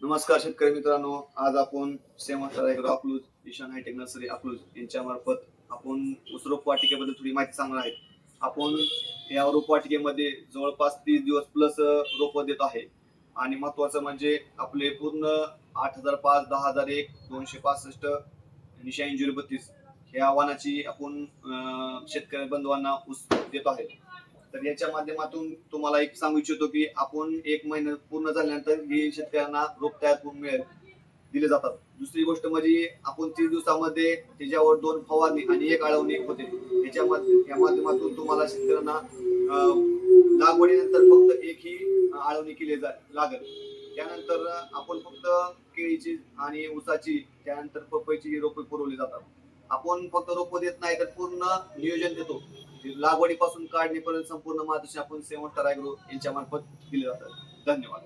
नमस्कार शेतकरी मित्रांनो. आज आपण सेमस्टर अकलूज, ईशान हायटेक नर्सरी अकलूज यांच्या मार्फत आपण ऊस रोपवाटिकेबद्दल थोडी माहिती सांगणार आहे. आपण या रोपवाटिकेमध्ये जवळपास 30 दिवस प्लस रोप देत आहे आणि महत्वाचं म्हणजे आपले पूर्ण 8005, 10001, 265 आणि 8632 ह्या वाहनाची आपण शेतकरी बंधवांना ऊस देत आहे. तर याच्या माध्यमातून तुम्हाला एक सांगू इच्छितो की आपण 1 महिना पूर्ण झाल्यानंतर हे शेतकऱ्यांना रोप तयार करून मिळेल दिले जातात. दुसरी गोष्ट म्हणजे आपण 30 दिवसामध्ये त्याच्यावर 2 फवारणी आणि 1 आळवणी होते. या माध्यमातून तुम्हाला शेतकऱ्यांना लागवडीनंतर फक्त एक ही आळवणी केली लागेल. त्यानंतर आपण फक्त केळीची आणि ऊसाची त्यानंतर पपईची रोपे पुरवली जातात. आपण फक्त रोप देत नाही तर पूर्ण नियोजन देतो. लागवडीपासून काढणीपर्यंत संपूर्ण मार्गदर्शन आपण सेवन टरायग्रो यांच्या मार्फत दिले जातात. धन्यवाद.